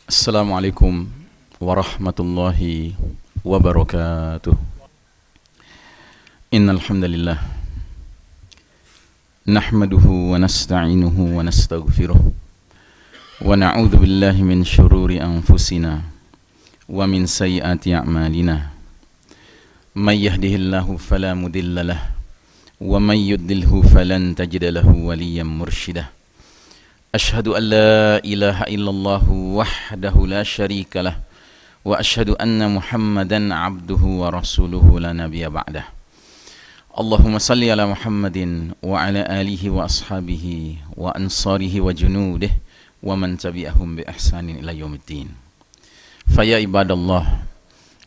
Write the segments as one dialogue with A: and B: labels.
A: Assalamualaikum warahmatullahi wabarakatuh. Innal hamdalillah nahmaduhu wa nasta'inuhu wa nastaghfiruh wa na'udzu billahi min shururi anfusina wa min sayyiati a'malina. May yahdihillahu fala mudilla lahu wa may yudlilhu falan tajida lahu waliyyan mursyida. Ashhadu an la ilaha illallah wahdahu la syarika lah wa ashhadu anna Muhammadan abduhu wa rasuluhu la nabiyya ba'dah. Allahumma salli ala Muhammadin wa ala alihi wa ashabihi wa ansarihi wa junudihi wa man tabi'ahum bi ihsanin ila yaumiddin. Faya ibadallah,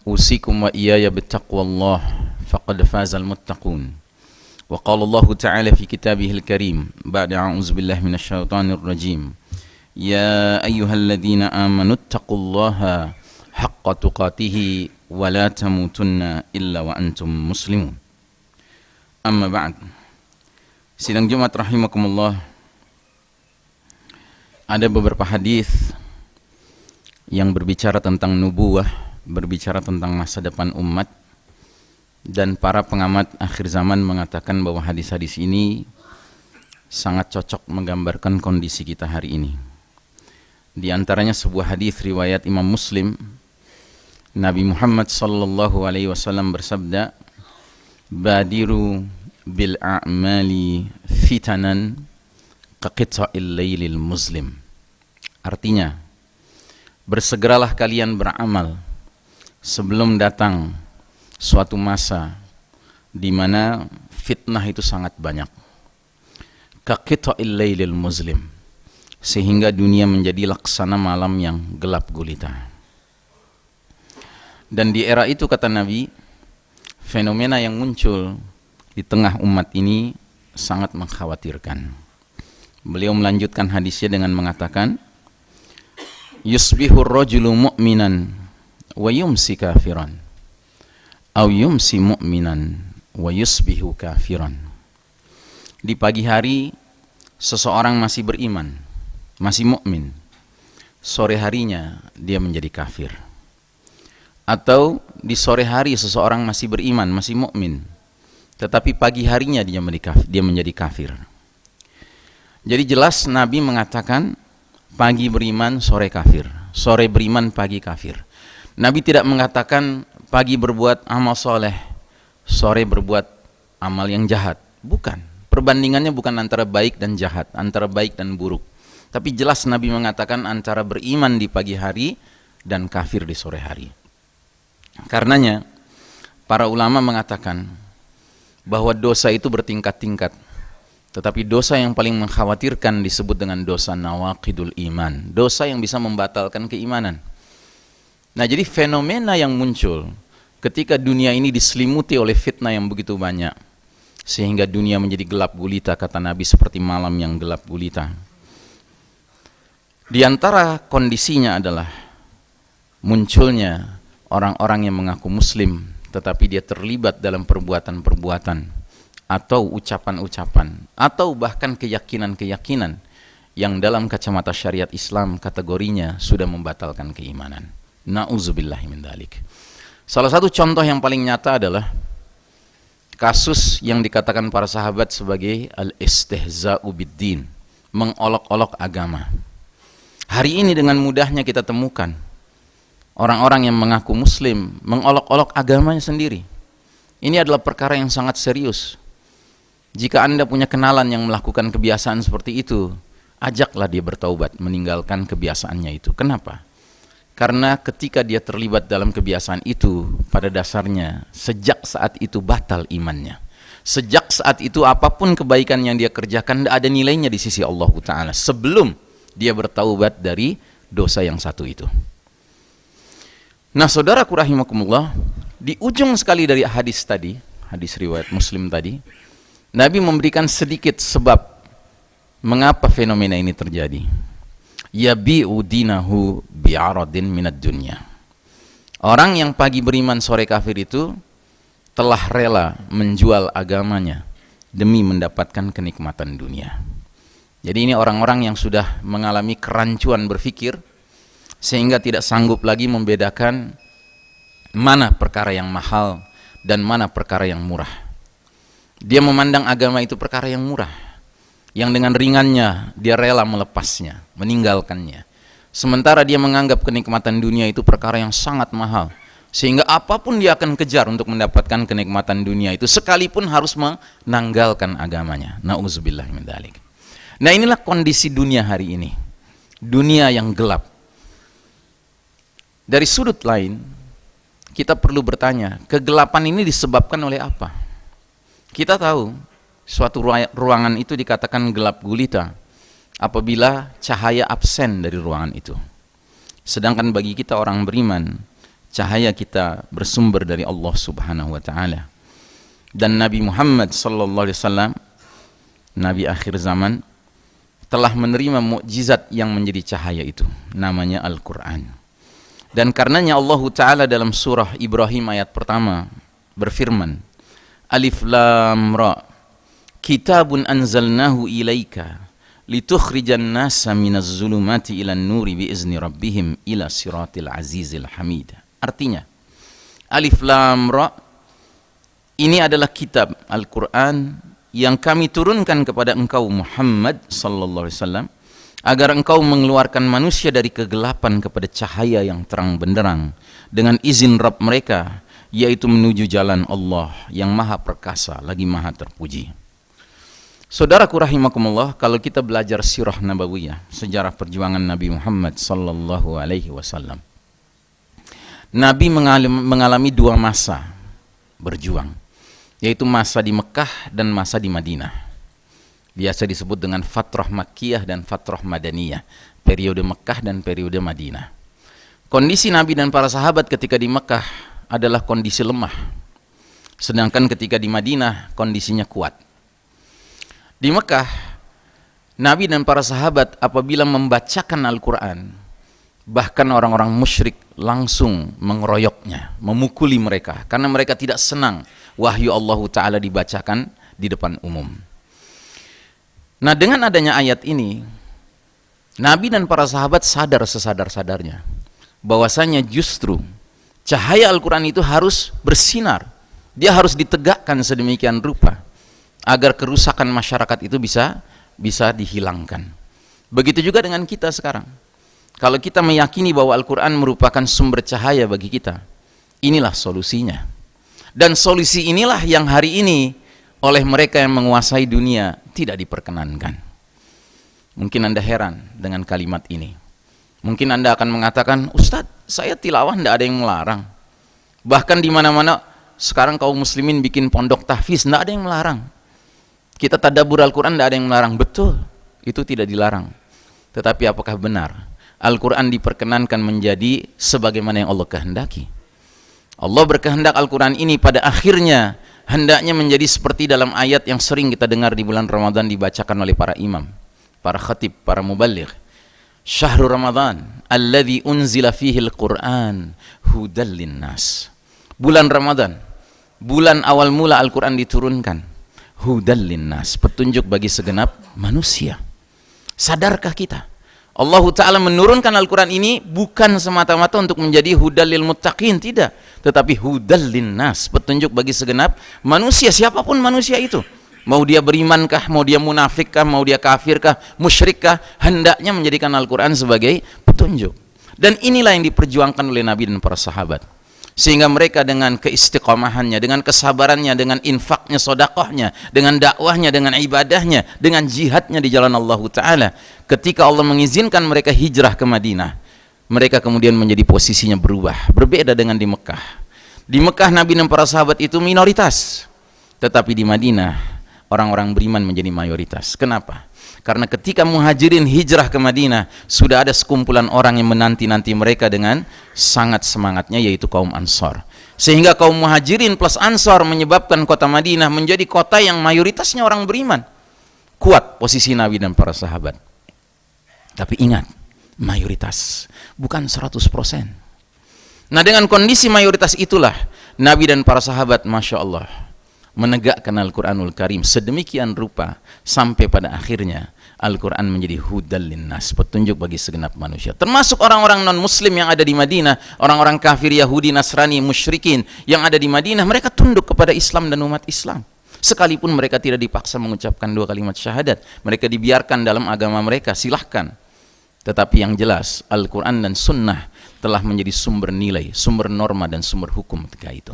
A: usikum wa iyaya bittaqwallah faqad fazal muttaqun. وقال الله تعالى في كتابه الكريم بعد أعوذ بالله من الشيطان الرجيم يا أيها الذين آمنوا اتقوا الله حق تقاته ولا تموتن إلا وأنتم مسلمون. أما بعد, sidang Jumat rahimakumullah, ada beberapa hadis yang berbicara tentang nubuwah, berbicara tentang masa depan umat. Dan para pengamat akhir zaman mengatakan bahwa hadis-hadis ini sangat cocok menggambarkan kondisi kita hari ini. Di antaranya sebuah hadis riwayat Imam Muslim, Nabi Muhammad sallallahu alaihi wasallam bersabda, "Badiru bil a'mali fitanan kaqita'il lailil muslim." Artinya, bersegeralah kalian beramal sebelum datang suatu masa di mana fitnah itu sangat banyak. Kaqita'il lailil muslim, sehingga dunia menjadi laksana malam yang gelap gulita. Dan di era itu, kata Nabi, fenomena yang muncul di tengah umat ini sangat mengkhawatirkan. Beliau melanjutkan hadisnya dengan mengatakan, yusbihur rajulu mu'minan wa yumsi kafiran, aw yumsi mu'minan wa yusbihu kafiran. Di pagi hari seseorang masih beriman, masih mukmin. Sore harinya dia menjadi kafir. Atau di sore hari seseorang masih beriman, masih mukmin, tetapi pagi harinya dia menjadi kafir. Jadi jelas Nabi mengatakan pagi beriman, sore kafir. Sore beriman, pagi kafir. Nabi tidak mengatakan pagi berbuat amal soleh, sore berbuat amal yang jahat. Bukan. Perbandingannya bukan antara baik dan jahat, antara baik dan buruk. Tapi jelas Nabi mengatakan antara beriman di pagi hari dan kafir di sore hari. Karenanya, para ulama mengatakan bahwa dosa itu bertingkat-tingkat. Tetapi dosa yang paling mengkhawatirkan disebut dengan dosa nawaqidul iman. Dosa yang bisa membatalkan keimanan. Nah, jadi fenomena yang muncul ketika dunia ini diselimuti oleh fitnah yang begitu banyak, sehingga dunia menjadi gelap gulita, kata Nabi, seperti malam yang gelap gulita. Di antara kondisinya adalah munculnya orang-orang yang mengaku muslim, tetapi dia terlibat dalam perbuatan-perbuatan atau ucapan-ucapan atau bahkan keyakinan-keyakinan yang dalam kacamata syariat Islam kategorinya sudah membatalkan keimanan. Na'udzubillahi min dzalik. Salah satu contoh yang paling nyata adalah kasus yang dikatakan para sahabat sebagai al-istihza'u biddin, mengolok-olok agama. Hari ini dengan mudahnya kita temukan orang-orang yang mengaku muslim mengolok-olok agamanya sendiri. Ini adalah perkara yang sangat serius. Jika Anda punya kenalan yang melakukan kebiasaan seperti itu, ajaklah dia bertaubat, meninggalkan kebiasaannya itu. Kenapa? Karena ketika dia terlibat dalam kebiasaan itu, pada dasarnya sejak saat itu batal imannya. Sejak saat itu apapun kebaikan yang dia kerjakan tidak ada nilainya di sisi Allah Ta'ala sebelum dia bertaubat dari dosa yang satu itu. Nah, saudaraku rahimakumullah, di ujung sekali dari hadis tadi, hadis riwayat Muslim tadi, Nabi memberikan sedikit sebab mengapa fenomena ini terjadi. Yabi'u dinahu bi'aradin minad dunya. Orang yang pagi beriman sore kafir itu telah rela menjual agamanya demi mendapatkan kenikmatan dunia. Jadi ini orang-orang yang sudah mengalami kerancuan berpikir, sehingga tidak sanggup lagi membedakan mana perkara yang mahal dan mana perkara yang murah. Dia memandang agama itu perkara yang murah, yang dengan ringannya dia rela melepasnya, meninggalkannya. Sementara dia menganggap kenikmatan dunia itu perkara yang sangat mahal, sehingga apapun dia akan kejar untuk mendapatkan kenikmatan dunia itu, sekalipun harus menanggalkan agamanya. Na'udzubillah min dzalik. Nah, inilah kondisi dunia hari ini, dunia yang gelap. Dari sudut lain, kita perlu bertanya, kegelapan ini disebabkan oleh apa? Kita tahu suatu ruangan itu dikatakan gelap gulita apabila cahaya absen dari ruangan itu. Sedangkan bagi kita orang beriman, cahaya kita bersumber dari Allah Subhanahu wa taala. Dan Nabi Muhammad sallallahu alaihi wasallam, nabi akhir zaman, telah menerima mukjizat yang menjadi cahaya itu, namanya Al-Qur'an. Dan karenanya Allah Ta'ala dalam surah Ibrahim ayat pertama berfirman, Alif Lam Ra, Kitabun anzalnahu ilaika litukhrijan nasa minaz zulumati ilan nuri biizni rabbihim ila siratil azizil hamid. Artinya, Alif Lam Ra, ini adalah kitab Al-Quran yang kami turunkan kepada engkau Muhammad sallallahu alaihi wasallam, agar engkau mengeluarkan manusia dari kegelapan kepada cahaya yang terang benderang dengan izin Rabb mereka, yaitu menuju jalan Allah yang maha perkasa lagi maha terpuji. Saudaraku rahimakumullah, kalau kita belajar sirah nabawiyah, sejarah perjuangan Nabi Muhammad sallallahu alaihi wasallam, Nabi mengalami dua masa berjuang, yaitu masa di Mekah dan masa di Madinah. Biasa disebut dengan Fatrah Makkiyah dan Fatrah Madaniyah, periode Mekah dan periode Madinah. Kondisi Nabi dan para sahabat ketika di Mekah adalah kondisi lemah, sedangkan ketika di Madinah kondisinya kuat. Di Mekah, Nabi dan para sahabat apabila membacakan Al-Quran, bahkan orang-orang musyrik langsung mengeroyoknya, memukuli mereka, karena mereka tidak senang wahyu Allah Ta'ala dibacakan di depan umum. Nah, dengan adanya ayat ini, Nabi dan para sahabat sadar sesadar-sadarnya bahwasanya justru cahaya Al-Quran itu harus bersinar. Dia harus ditegakkan sedemikian rupa agar kerusakan masyarakat itu bisa dihilangkan. Begitu juga dengan kita sekarang. Kalau kita meyakini bahwa Al-Quran merupakan sumber cahaya bagi kita, inilah solusinya. Dan solusi inilah yang hari ini oleh mereka yang menguasai dunia tidak diperkenankan. Mungkin Anda heran dengan kalimat ini. Mungkin Anda akan mengatakan, Ustadz, saya tilawah tidak ada yang melarang. Bahkan di mana-mana sekarang kaum muslimin bikin pondok tahfiz, tidak ada yang melarang. Kita tadabbur Al-Quran, tidak ada yang melarang. Betul, itu tidak dilarang. Tetapi apakah benar Al-Quran diperkenankan menjadi sebagaimana yang Allah kehendaki? Allah berkehendak Al-Quran ini pada akhirnya hendaknya menjadi seperti dalam ayat yang sering kita dengar di bulan Ramadan dibacakan oleh para imam, para khatib, para muballigh. Syahrul Ramadan alladzi unzila fihi al-Qur'an hudal linnas. Bulan Ramadan, bulan awal mula Al-Quran diturunkan. Hudal linnas, petunjuk bagi segenap manusia. Sadarkah kita? Allah Ta'ala menurunkan Al-Quran ini bukan semata-mata untuk menjadi hudal lil muttaqin, tidak, tetapi hudal linnas, petunjuk bagi segenap manusia, siapapun manusia itu, mau dia berimankah, mau dia munafikkah, mau dia kafirkah, musyrikkah, hendaknya menjadikan Al-Quran sebagai petunjuk. Dan inilah yang diperjuangkan oleh Nabi dan para sahabat, sehingga mereka dengan keistiqomahannya, dengan kesabarannya, dengan infaknya, sodakohnya, dengan dakwahnya, dengan ibadahnya, dengan jihadnya di jalan Allah Ta'ala, ketika Allah mengizinkan mereka hijrah ke Madinah, mereka kemudian menjadi posisinya berubah, berbeda dengan di Mekah. Di Mekah Nabi dan para sahabat itu minoritas, tetapi di Madinah orang-orang beriman menjadi mayoritas. Kenapa? Karena ketika muhajirin hijrah ke Madinah, sudah ada sekumpulan orang yang menanti-nanti mereka dengan sangat semangatnya, yaitu kaum Ansar. Sehingga kaum muhajirin plus Ansar menyebabkan kota Madinah menjadi kota yang mayoritasnya orang beriman. Kuat posisi Nabi dan para sahabat. Tapi ingat, mayoritas, bukan 100%. Nah, dengan kondisi mayoritas itulah Nabi dan para sahabat, Masya Allah, menegakkan Al-Quranul Karim sedemikian rupa sampai pada akhirnya Al-Quran menjadi hudal linnas, petunjuk bagi segenap manusia, termasuk orang-orang non-muslim yang ada di Madinah, orang-orang kafir, Yahudi, Nasrani, musyrikin yang ada di Madinah. Mereka tunduk kepada Islam dan umat Islam, sekalipun mereka tidak dipaksa mengucapkan 2 kalimat syahadat. Mereka dibiarkan dalam agama mereka, silahkan. Tetapi yang jelas Al-Quran dan Sunnah telah menjadi sumber nilai, sumber norma dan sumber hukum ketika itu.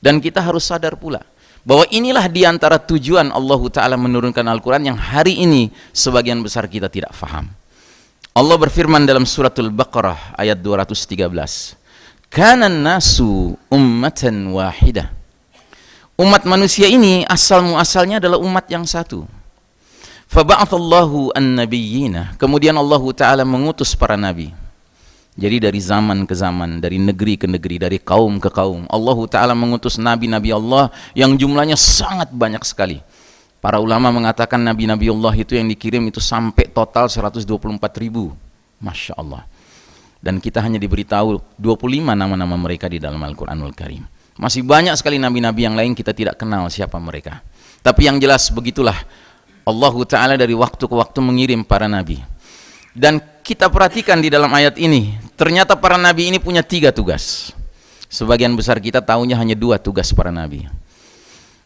A: Dan kita harus sadar pula bahwa inilah diantara tujuan Allah Ta'ala menurunkan Al-Quran yang hari ini sebagian besar kita tidak faham. Allah berfirman dalam suratul Baqarah ayat 213, Kanan nasu ummatan wahidah. Umat manusia ini asal-muasalnya adalah umat yang satu. Faba'athallahu an-nabiyyina. Kemudian Allah Ta'ala mengutus para nabi. Jadi dari zaman ke zaman, dari negeri ke negeri, dari kaum ke kaum, Allah Ta'ala mengutus nabi-nabi Allah yang jumlahnya sangat banyak sekali. Para ulama mengatakan nabi-nabi Allah itu yang dikirim itu sampai total 124.000. Masya Allah. Dan kita hanya diberitahu 25 nama-nama mereka di dalam Al-Quranul Karim. Masih banyak sekali nabi-nabi yang lain kita tidak kenal siapa mereka. Tapi yang jelas begitulah Allah Ta'ala dari waktu ke waktu mengirim para nabi. Dan kita perhatikan di dalam ayat ini, ternyata para nabi ini punya 3 tugas. Sebagian besar kita tahunya hanya 2 tugas para nabi.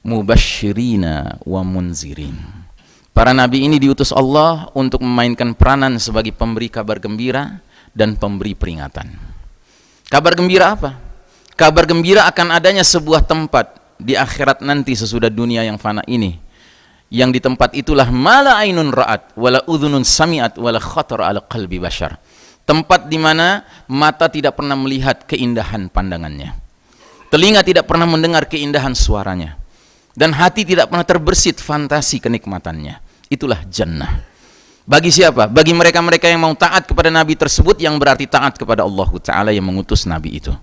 A: Mubashirina wa munzirin. Para nabi ini diutus Allah untuk memainkan peranan sebagai pemberi kabar gembira dan pemberi peringatan. Kabar gembira apa? Kabar gembira akan adanya sebuah tempat di akhirat nanti sesudah dunia yang fana ini, yang di tempat itulah mala ainun ra'at wala udhunun sami'at wala khatar ala qalbi bashar. Tempat di mana mata tidak pernah melihat keindahan pandangannya, telinga tidak pernah mendengar keindahan suaranya, dan hati tidak pernah terbersit fantasi kenikmatannya. Itulah jannah. Bagi siapa? Bagi mereka-mereka yang mau taat kepada nabi tersebut, yang berarti taat kepada Allah Ta'ala yang mengutus nabi itu.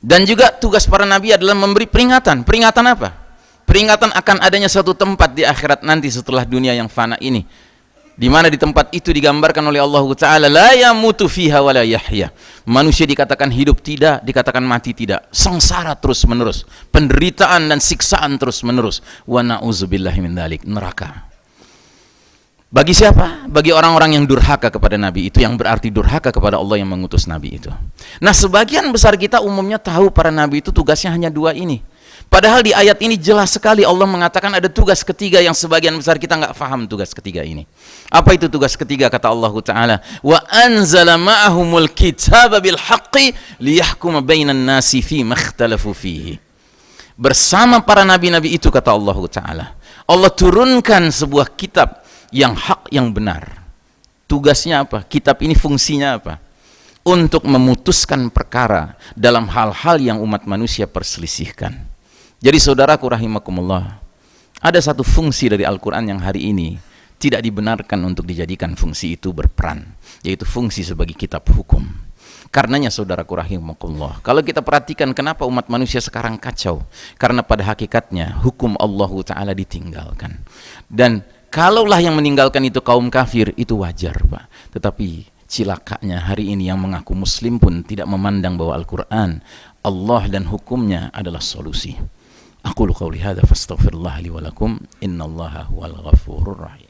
A: Dan juga tugas para nabi adalah memberi peringatan. Peringatan apa? Peringatan akan adanya suatu tempat di akhirat nanti setelah dunia yang fana ini, di mana di tempat itu digambarkan oleh Allah Ta'ala, la yamutu fiha wa la yahya. Manusia dikatakan hidup tidak, dikatakan mati tidak, sengsara terus menerus, penderitaan dan siksaan terus menerus. Wa na'udzubillahi min dzalik, neraka. Bagi siapa? Bagi orang-orang yang durhaka kepada nabi itu, yang berarti durhaka kepada Allah yang mengutus nabi itu. Nah, sebagian besar kita umumnya tahu para nabi itu tugasnya hanya 2 ini. Padahal di ayat ini jelas sekali Allah mengatakan ada tugas ketiga yang sebagian besar kita nggak paham tugas ketiga ini. Apa itu tugas ketiga? Kata Allah Ta'ala, wa anzala ma'ahumul kitaba bil haqqi liyahkuma bainan nasi fi makhtalafu fihi. Bersama para nabi-nabi itu, kata Allah Ta'ala, Allah turunkan sebuah kitab yang hak, yang benar. Tugasnya apa? Kitab ini fungsinya apa? Untuk memutuskan perkara dalam hal-hal yang umat manusia perselisihkan. Jadi saudaraku rahimakumullah, ada satu fungsi dari Al-Quran yang hari ini tidak dibenarkan untuk dijadikan fungsi itu berperan, yaitu fungsi sebagai kitab hukum. Karenanya saudaraku rahimakumullah, kalau kita perhatikan kenapa umat manusia sekarang kacau, karena pada hakikatnya hukum Allah Ta'ala ditinggalkan. Dan kalaulah yang meninggalkan itu kaum kafir, itu wajar Pak. Tetapi cilakanya hari ini yang mengaku muslim pun tidak memandang bahwa Al-Quran, Allah dan hukumnya adalah solusi. Aqulu qawli hadza fastaghfirullah li wa lakum innallaha huwal ghafurur rahim.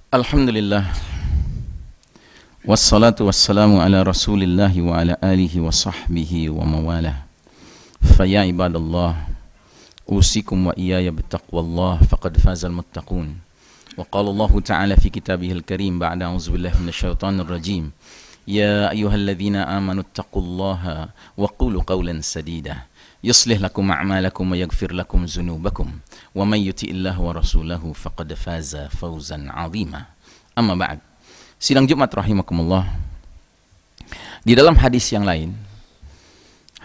A: Alhamdulillah wassalatu wassalamu ala rasulillah wa ala alihi wa sahbihi wa mawalah. Fa ya ibadallah, usikum wa iyaya bittaqwallah faqad fazal muttaqun. Wa qala Allah Ta'ala fi kitabihil karim ba'da a'udzu billahi minasyaitonir rajim. Ya ayyuhalladzina amanu taqullaha wa qulu qawlan sadida yuslih lakum a'malakum wa yaghfir lakum dzunubakum wa may yuti'illaha wa rasulahu faqad faza fawzan 'azima. Amma ba'd. Sidang Jumat rahimakumullah. Di dalam hadis yang lain,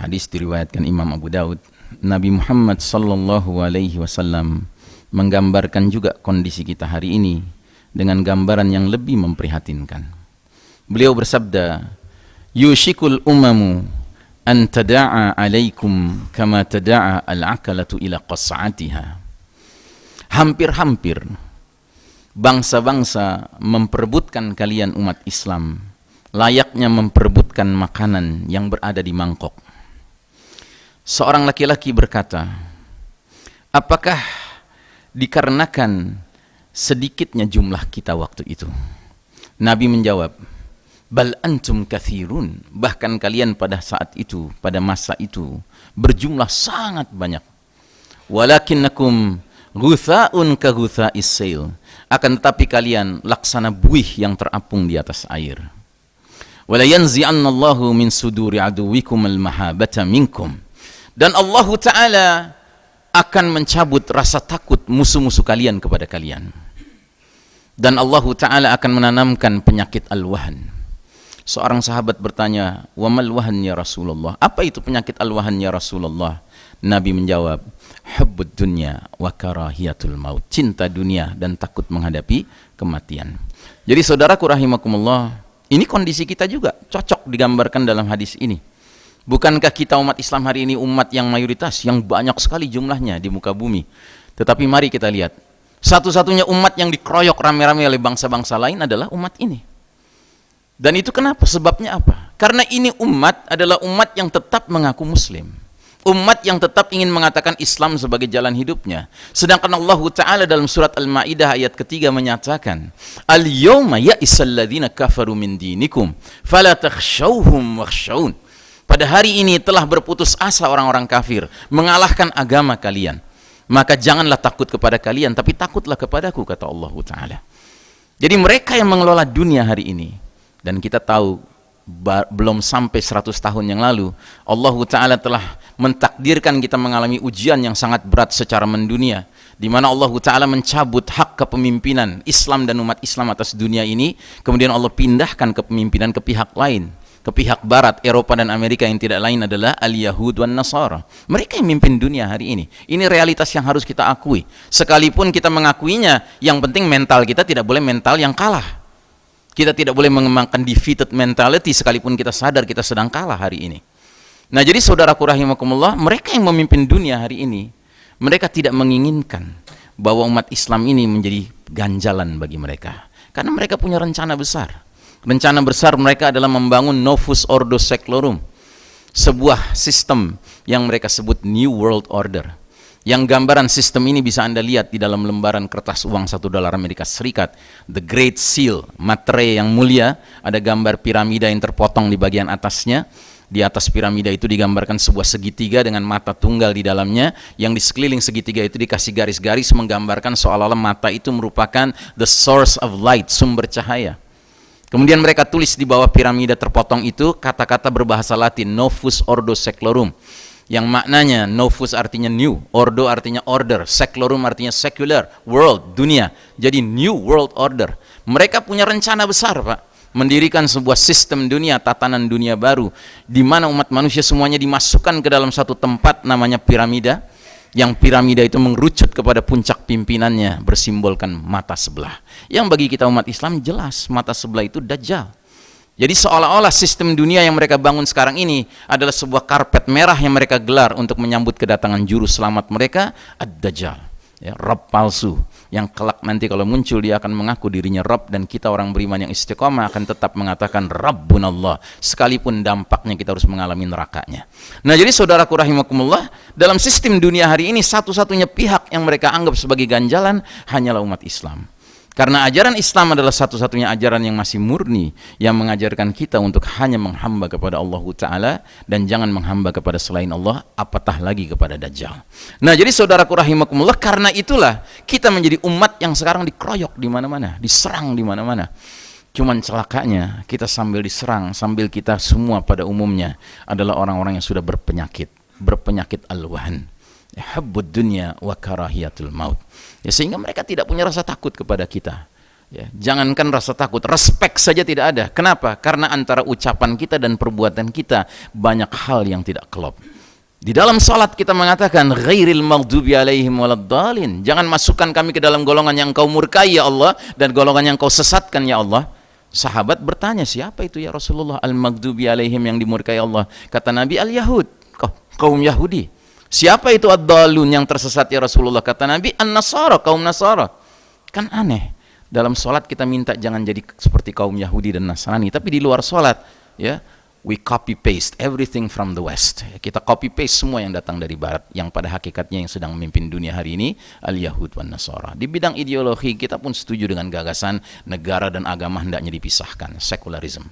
A: hadis diriwayatkan Imam Abu Daud, Nabi Muhammad sallallahu alaihi wasallam menggambarkan juga kondisi kita hari ini dengan gambaran yang lebih memprihatinkan. Beliau bersabda, yushikul umamu an tada'a alaikum kama tada'a al-akalatu ila qas'atiha. Hampir-hampir bangsa-bangsa memperebutkan kalian umat Islam layaknya memperebutkan makanan yang berada di mangkok. Seorang laki-laki berkata, apakah dikarenakan sedikitnya jumlah kita waktu itu? Nabi menjawab, bal antum kathirun, bahkan kalian pada saat itu, pada masa itu berjumlah sangat banyak. Walakinnakum ghutha'un ka ghutha'is sail, akan tetapi kalian laksana buih yang terapung di atas air. Wala yanzi'annallahu min suduri aduwikum al-mahabata minkum, dan Allah Ta'ala akan mencabut rasa takut musuh-musuh kalian kepada kalian. Dan Allah Ta'ala akan menanamkan penyakit al-wahan. Seorang sahabat bertanya, wa mal wahan ya Rasulullah, apa itu penyakit al-wahan ya Rasulullah? Nabi menjawab, hubbud dunya wa karahiyatul maut, cinta dunia dan takut menghadapi kematian. Jadi saudaraku rahimakumullah, ini kondisi kita juga cocok digambarkan dalam hadis ini. Bukankah kita umat Islam hari ini umat yang mayoritas, yang banyak sekali jumlahnya di muka bumi? Tetapi mari kita lihat, satu-satunya umat yang dikeroyok rame-rame oleh bangsa-bangsa lain adalah umat ini. Dan itu kenapa? Sebabnya apa? Karena ini umat adalah umat yang tetap mengaku muslim, umat yang tetap ingin mengatakan Islam sebagai jalan hidupnya. Sedangkan Allah Ta'ala dalam surat Al-Ma'idah ayat ketiga menyatakan, al-yawma ya'isal ladzina kafaru min dinikum fala takhshawhum wakhshawun. Pada hari ini telah berputus asa orang-orang kafir mengalahkan agama kalian, maka janganlah takut kepada kalian, tapi takutlah kepadaku, kata Allah Ta'ala. Jadi mereka yang mengelola dunia hari ini, dan kita tahu belum sampai 100 tahun yang lalu Allah Ta'ala telah mentakdirkan kita mengalami ujian yang sangat berat secara mendunia, di mana Allah Ta'ala mencabut hak kepemimpinan Islam dan umat Islam atas dunia ini. Kemudian Allah pindahkan kepemimpinan ke pihak lain, ke pihak Barat, Eropa dan Amerika, yang tidak lain adalah al-Yahud wan Nasara. Mereka yang memimpin dunia hari ini. Ini realitas yang harus kita akui. Sekalipun kita mengakuinya, yang penting mental kita tidak boleh mental yang kalah. Kita tidak boleh mengembangkan defeated mentality sekalipun kita sadar kita sedang kalah hari ini. Nah, jadi saudaraku rahimakumullah, mereka yang memimpin dunia hari ini, mereka tidak menginginkan bahwa umat Islam ini menjadi ganjalan bagi mereka. Karena mereka punya rencana besar. Rencana besar mereka adalah membangun Novus Ordo Seclorum, sebuah sistem yang mereka sebut New World Order. Yang gambaran sistem ini bisa Anda lihat di dalam lembaran kertas uang $1 Amerika Serikat, The Great Seal, materai yang mulia, ada gambar piramida yang terpotong di bagian atasnya. Di atas piramida itu digambarkan sebuah segitiga dengan mata tunggal di dalamnya, yang di sekeliling segitiga itu dikasih garis-garis menggambarkan seolah-olah mata itu merupakan the source of light, sumber cahaya. Kemudian mereka tulis di bawah piramida terpotong itu kata-kata berbahasa Latin, Novus Ordo Seclorum, yang maknanya Novus artinya new, Ordo artinya order, Seclorum artinya secular, world, dunia. Jadi New World Order. Mereka punya rencana besar, Pak, mendirikan sebuah sistem dunia, tatanan dunia baru, di mana umat manusia semuanya dimasukkan ke dalam satu tempat namanya piramida, yang piramida itu mengerucut kepada puncak pimpinannya, bersimbolkan mata sebelah. Yang bagi kita umat Islam jelas, mata sebelah itu Dajjal. Jadi seolah-olah sistem dunia yang mereka bangun sekarang ini adalah sebuah karpet merah yang mereka gelar untuk menyambut kedatangan juru selamat mereka, Ad-Dajjal, ya, Rabb palsu, yang kelak nanti kalau muncul dia akan mengaku dirinya Rabb, dan kita orang beriman yang istiqomah akan tetap mengatakan Rabbunallah, sekalipun dampaknya kita harus mengalami nerakanya. Nah, jadi saudaraku rahimakumullah, dalam sistem dunia hari ini satu-satunya pihak yang mereka anggap sebagai ganjalan hanyalah umat Islam. Karena ajaran Islam adalah satu-satunya ajaran yang masih murni, yang mengajarkan kita untuk hanya menghamba kepada Allah Ta'ala dan jangan menghamba kepada selain Allah, apatah lagi kepada Dajjal. Nah, jadi saudaraku rahimakumullah, karena itulah kita menjadi umat yang sekarang dikeroyok di mana-mana, diserang di mana-mana. Cuman celakanya kita sambil diserang, sambil kita semua pada umumnya adalah orang-orang yang sudah berpenyakit al-wahan, hubbud dunya wa karahiyatul maut. Ya, sehingga mereka tidak punya rasa takut kepada kita. Ya, jangankan rasa takut, respek saja tidak ada. Kenapa? Karena antara ucapan kita dan perbuatan kita banyak hal yang tidak klop. Di dalam salat kita mengatakan ghairil maghdubi alaihim waladdallin. Jangan masukkan kami ke dalam golongan yang kau murkai ya Allah, dan golongan yang kau sesatkan ya Allah. Sahabat bertanya, siapa itu ya Rasulullah al-maghdubi alaihim, yang dimurkai Allah? Kata Nabi, al-Yahud, kaum Yahudi. Siapa itu ad-dallun, yang tersesat ya Rasulullah? Kata Nabi, an-Nasara, kaum Nasara. Kan aneh, Dalam sholat kita minta jangan jadi seperti kaum Yahudi dan Nasrani, tapi di luar sholat, ya, we copy paste everything from the West. Kita copy paste semua yang datang dari Barat, yang pada hakikatnya yang sedang memimpin dunia hari ini al-Yahud wan Nasara. Di bidang ideologi kita pun setuju dengan gagasan negara dan agama hendaknya dipisahkan, sekularisme.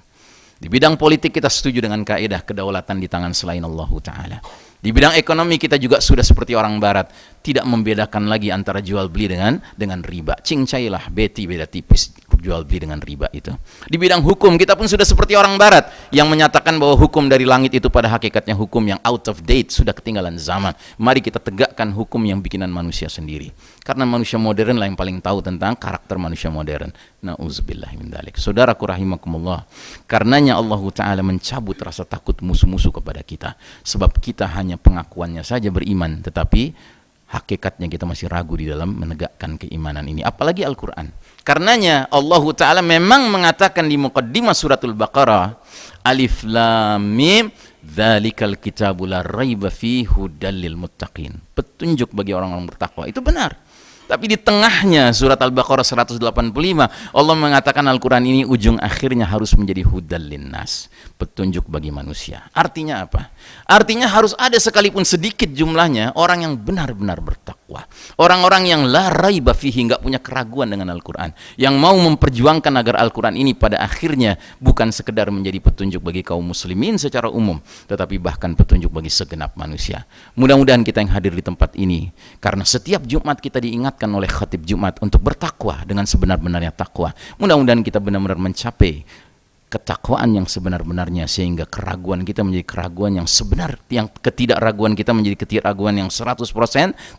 A: Di bidang politik kita setuju dengan kaidah kedaulatan di tangan selain Allah Ta'ala. Di bidang ekonomi kita juga sudah seperti orang Barat, tidak membedakan lagi antara jual beli dengan riba. Cincailah, beti beda tipis jual beli dengan riba itu. Di bidang hukum kita pun sudah seperti orang Barat yang menyatakan bahwa hukum dari langit itu pada hakikatnya hukum yang out of date, sudah ketinggalan zaman. Mari kita tegakkan hukum yang bikinan manusia sendiri. Karena manusia modern lah yang paling tahu tentang karakter manusia modern. Nauzubillah min dzalik. Saudaraku rahimakumullah, karenanya Allah Ta'ala mencabut rasa takut musuh-musuh kepada kita. Sebab kita hanya pengakuannya saja beriman, tetapi hakikatnya kita masih ragu di dalam menegakkan keimanan ini, apalagi Al-Quran. Karenanya Allah Ta'ala memang mengatakan di muqaddimah suratul Baqarah, Alif Lam Mim, dzalikal kitabu la raiba fihi hudal lil muttaqin, petunjuk bagi orang-orang bertakwa. Itu benar. Tapi di tengahnya surat Al-Baqarah 185 Allah mengatakan Al-Quran ini ujung akhirnya harus menjadi hudal linnas, petunjuk bagi manusia. Artinya apa? Artinya harus ada sekalipun sedikit jumlahnya orang yang benar-benar bertakwa, orang-orang yang la raiba fihi, nggak punya keraguan dengan Al-Quran, yang mau memperjuangkan agar Al-Quran ini pada akhirnya bukan sekedar menjadi petunjuk bagi kaum muslimin secara umum, tetapi bahkan petunjuk bagi segenap manusia. Mudah-mudahan kita yang hadir di tempat ini, karena setiap Jumat kita diingatkan oleh khatib Jumat untuk bertakwa dengan sebenar-benarnya takwa. Mudah-mudahan kita benar-benar mencapai ketakwaan yang sebenar-benarnya, sehingga keraguan kita menjadi keraguan yang sebenar, yang ketidakraguan kita menjadi ketidakraguan yang 100%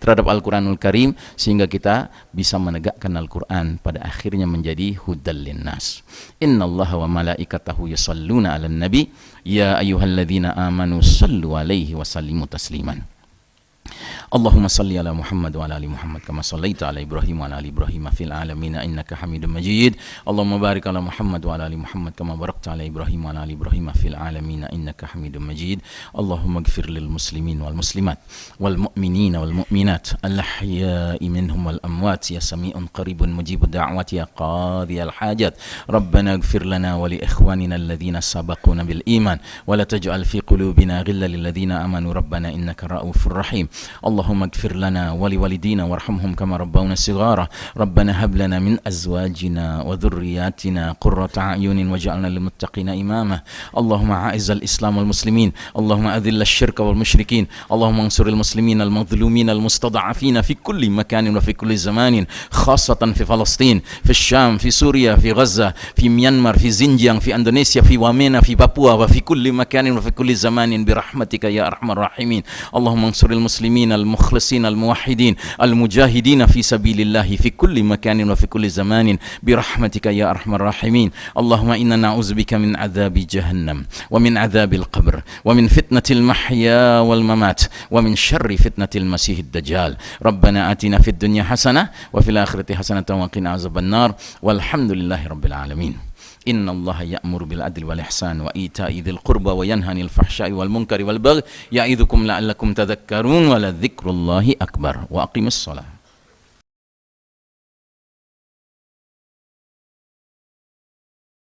A: terhadap Al-Quranul Karim, sehingga kita bisa menegakkan Al-Quran pada akhirnya menjadi hudal linnas. Innallaha wa malaikatahu yusalluna 'alan nabi ya ayyuhalladzina amanu sallu 'alaihi wa sallimu tasliman. Allahumma salli ala Muhammad wa ala ali Muhammad kama sallaita ala Ibrahim wa ala ali Ibrahim fil alamin innaka Hamidum Majid. Allahumma barik ala Muhammad wa ala ali Muhammad kama barakta ala Ibrahim wa ala ali Ibrahim fil alamin innaka Hamidum Majid. Allahumma ighfir lil muslimin wal muslimat wal mu'minina wal mu'minat al ahya'i minhum wal amwat ya sami'un qaribun mujibud da'wati ya qadiyal hajat. Rabbana ighfir lana wa li ikhwanina alladhina sabaquna bil iman wa la taj'al fi qulubina ghillan lil ladzina amanu rabbana innaka ra'ufur rahim. اللهم اغفر لنا ولوالدينا وارحمهم كما ربونا صغارا ربنا هب لنا من أزواجنا وذرياتنا قرة أعين واجعلنا للمتقين إماما اللهم أعز الإسلام والمسلمين اللهم أذل الشرك والمشركين اللهم انصر المسلمين المظلومين المستضعفين في كل مكان وفي كل زمان خاصة في فلسطين في الشام في سوريا في غزة في ميانمار في زنجيان في إندونيسيا في وامينا في بابوا وفي كل مكان وفي كل زمان برحمتك يا أرحم الراحمين اللهم انصر المسلمين المخلصين الموحدين المجاهدين في سبيل الله في كل مكان وفي كل زمان برحمتك يا أرحم الراحمين اللهم إنا نعوذ بك من عذاب جهنم ومن عذاب القبر ومن فتنة المحيا والممات ومن شر فتنة المسيح الدجال ربنا آتنا في الدنيا حسنة وفي الآخرة حسنة وقنا عذاب النار والحمد لله رب العالمين. إن الله يأمر بالعدل والإحسان وإيتاء ذي القربى وينهى عن الفحشاء والمنكر والبغي يعظكم لعلكم تذكرون ولذكر الله أكبر وأقم الصلاة.